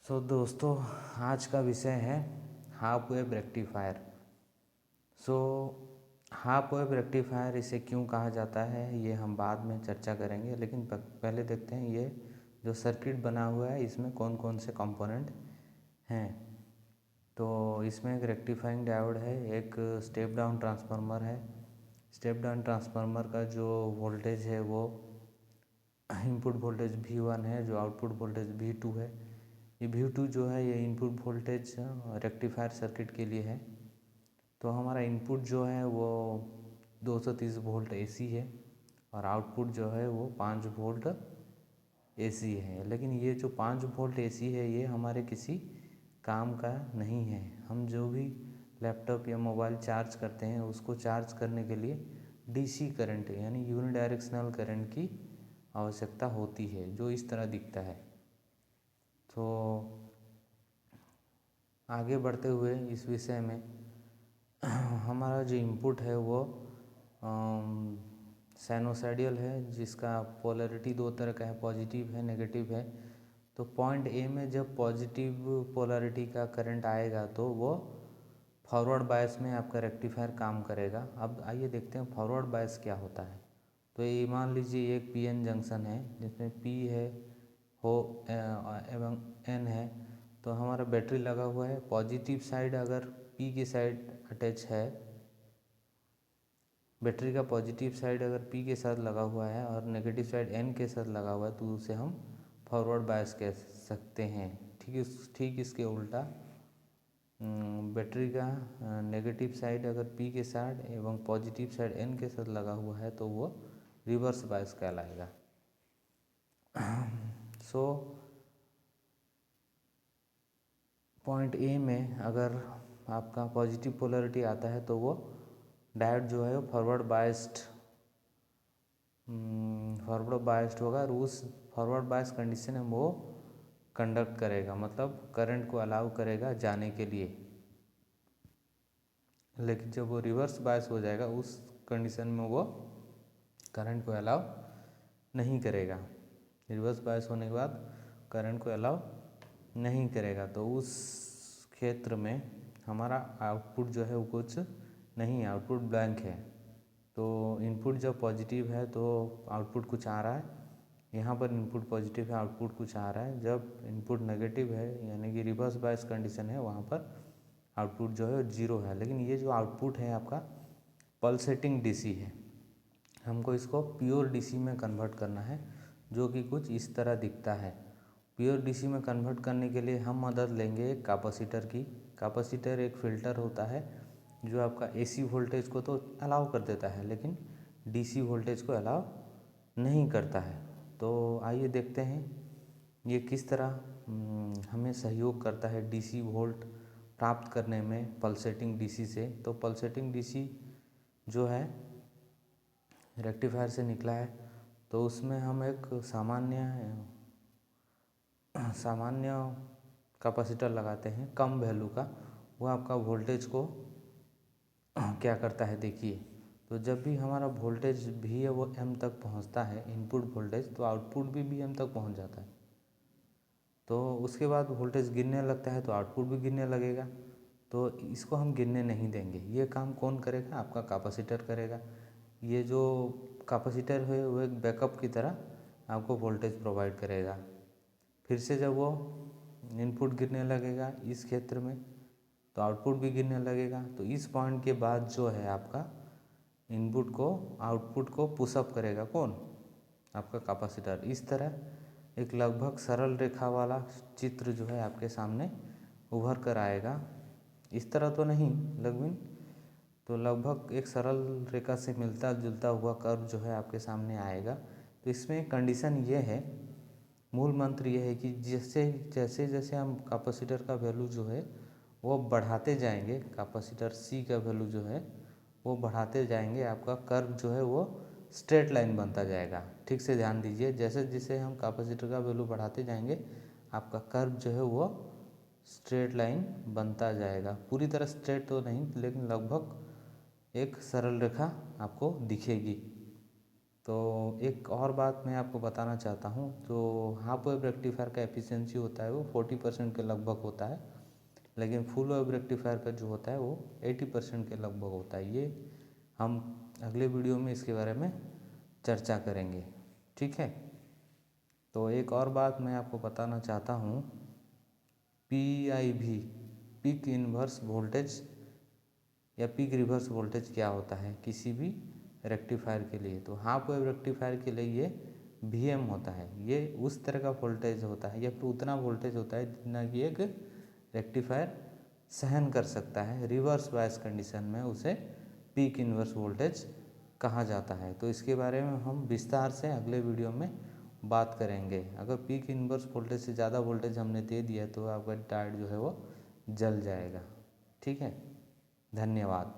दोस्तों, आज का विषय है half wave rectifier. Half wave rectifier इसे क्यों कहा जाता है ये हम बाद में चर्चा करेंगे, लेकिन पहले देखते हैं ये जो सर्किट बना हुआ है इसमें कौन कौन से कंपोनेंट हैं। तो इसमें एक रेक्टिफाइंग डायोड है, एक स्टेप डाउन ट्रांसफार्मर है। स्टेप डाउन ट्रांसफार्मर का जो वोल्टेज है वो इनपुट वोल्टेज V1 है, जो आउटपुट वोल्टेज V2 है। ये V2 जो है ये इनपुट वोल्टेज रेक्टिफायर सर्किट के लिए है। तो हमारा इनपुट जो है वो 230 वोल्ट AC है और आउटपुट जो है वो 5 वोल्ट AC है। लेकिन ये जो 5 वोल्ट AC है ये हमारे किसी काम का नहीं है। हम जो भी लैपटॉप या मोबाइल चार्ज करते हैं उसको चार्ज करने के लिए DC करंट यानी यूनिडायरेक्शनल करंट की आवश्यकता होती है, जो इस तरह दिखता है। तो आगे बढ़ते हुए इस विषय में हमारा जो इनपुट है वो साइनोसाइडल है, जिसका पोलैरिटी दो तरह का है, पॉजिटिव है, नेगेटिव है। तो पॉइंट A में जब पॉजिटिव पोलैरिटी का करंट आएगा तो वो फॉरवर्ड बायस में आपका रेक्टिफायर काम करेगा। अब आइए देखते हैं फॉरवर्ड बायस क्या होता है। तो ये मान लीजिए एक PN जंक्शन है जिसमें P है हो एवं N है। तो हमारा बैटरी लगा हुआ है। पॉजिटिव साइड अगर P की साइड अटैच है, बैटरी का पॉजिटिव साइड अगर P के साथ लगा हुआ है और नेगेटिव साइड N के साथ लगा हुआ है तो उसे हम फॉरवर्ड बायस कह सकते हैं। ठीक इसके उल्टा बैटरी का नेगेटिव साइड अगर P के साथ एवं पॉजिटिव साइड N के साथ लगा हुआ है तो वो रिवर्स बायस कहलाएगा। पॉइंट A में अगर आपका पॉजिटिव पोलैरिटी आता है तो वो डायोड जो है वो फॉरवर्ड बायस्ड होगा और उस फॉरवर्ड बायस कंडीशन में वो कंडक्ट करेगा, मतलब करंट को अलाउ करेगा जाने के लिए। लेकिन जब वो रिवर्स बायस हो जाएगा उस कंडीशन में वो करंट को अलाउ नहीं करेगा। रिवर्स बायस होने के बाद करंट को अलाउ नहीं करेगा। तो उस क्षेत्र में हमारा आउटपुट जो है वो कुछ नहीं, आउटपुट ब्लैंक है। तो इनपुट जब पॉजिटिव है तो आउटपुट कुछ आ रहा है, यहाँ पर इनपुट पॉजिटिव है आउटपुट कुछ आ रहा है। जब इनपुट नेगेटिव है यानी कि रिवर्स बायस कंडीशन है वहाँ पर आउटपुट जो है 0 है। लेकिन ये जो आउटपुट है आपका पल्सेटिंग DC है, हमको इसको प्योर DC में कन्वर्ट करना है, जो कि कुछ इस तरह दिखता है। प्योर DC में कन्वर्ट करने के लिए हम मदद लेंगे एक कैपेसिटर की। कैपेसिटर एक फ़िल्टर होता है जो आपका AC वोल्टेज को तो अलाउ कर देता है लेकिन DC वोल्टेज को अलाउ नहीं करता है। तो आइए देखते हैं ये किस तरह हमें सहयोग करता है DC वोल्ट प्राप्त करने में पल्सेटिंग DC से। तो पल्सेटिंग DC जो है रेक्टिफायर से निकला है तो उसमें हम एक सामान्य कैपेसिटर लगाते हैं कम वैल्यू का। वो आपका वोल्टेज को क्या करता है देखिए। तो जब भी हमारा वोल्टेज V है वो M तक पहुंचता है इनपुट वोल्टेज, तो आउटपुट भी M तक पहुंच जाता है। तो उसके बाद वोल्टेज गिरने लगता है तो आउटपुट भी गिरने लगेगा। तो इसको हम गिरने नहीं देंगे। ये काम कौन करेगा? आपका कैपेसिटर करेगा। ये जो कैपेसिटर है वो एक बैकअप की तरह आपको वोल्टेज प्रोवाइड करेगा। फिर से जब वो इनपुट गिरने लगेगा इस क्षेत्र में तो आउटपुट भी गिरने लगेगा। तो इस पॉइंट के बाद जो है आपका इनपुट को आउटपुट को पुशअप करेगा कौन? आपका कैपेसिटर। इस तरह एक लगभग सरल रेखा वाला चित्र जो है आपके सामने उभर कर आएगा। इस तरह तो नहीं लगभग एक सरल रेखा से मिलता जुलता हुआ कर्व जो है आपके सामने आएगा। तो इसमें कंडीशन ये है, मूल मंत्र ये है कि जैसे हम कैपेसिटर का वैल्यू जो है वो बढ़ाते जाएंगे, कैपेसिटर C का वैल्यू जो है वो बढ़ाते जाएंगे, आपका कर्व जो है वो स्ट्रेट लाइन बनता जाएगा। ठीक से ध्यान दीजिए, जैसे जैसे हम कैपेसिटर का वैल्यू बढ़ाते जाएंगे आपका कर्व जो है वो स्ट्रेट लाइन बनता जाएगा। पूरी तरह स्ट्रेट तो नहीं लेकिन लगभग एक सरल रेखा आपको दिखेगी। तो एक और बात मैं आपको बताना चाहता हूँ, जो हाफ वेव रेक्टिफायर का एफिशिएंसी होता है वो 40% के लगभग होता है, लेकिन फुल वेव रेक्टिफायर का जो होता है वो 80% के लगभग होता है। ये हम अगले वीडियो में इसके बारे में चर्चा करेंगे, ठीक है। तो एक और बात मैं आपको बताना चाहता हूँ, PIV पीक इन्वर्स वोल्टेज या पीक रिवर्स वोल्टेज क्या होता है किसी भी रेक्टिफायर के लिए। तो हाफ वेव रेक्टिफायर के लिए ये VM होता है। ये उस तरह का वोल्टेज होता है या फिर उतना वोल्टेज होता है जितना कि एक रेक्टिफायर सहन कर सकता है। रिवर्स बायस कंडीशन में उसे पीक इन्वर्स वोल्टेज कहा जाता है। तो इसके बारे में हम विस्तार से अगले वीडियो में बात करेंगे। अगर पीक इन्वर्स वोल्टेज से ज़्यादा वोल्टेज हमने दे दिया तो आपका डायोड जो है वो जल जाएगा, ठीक है। धन्यवाद।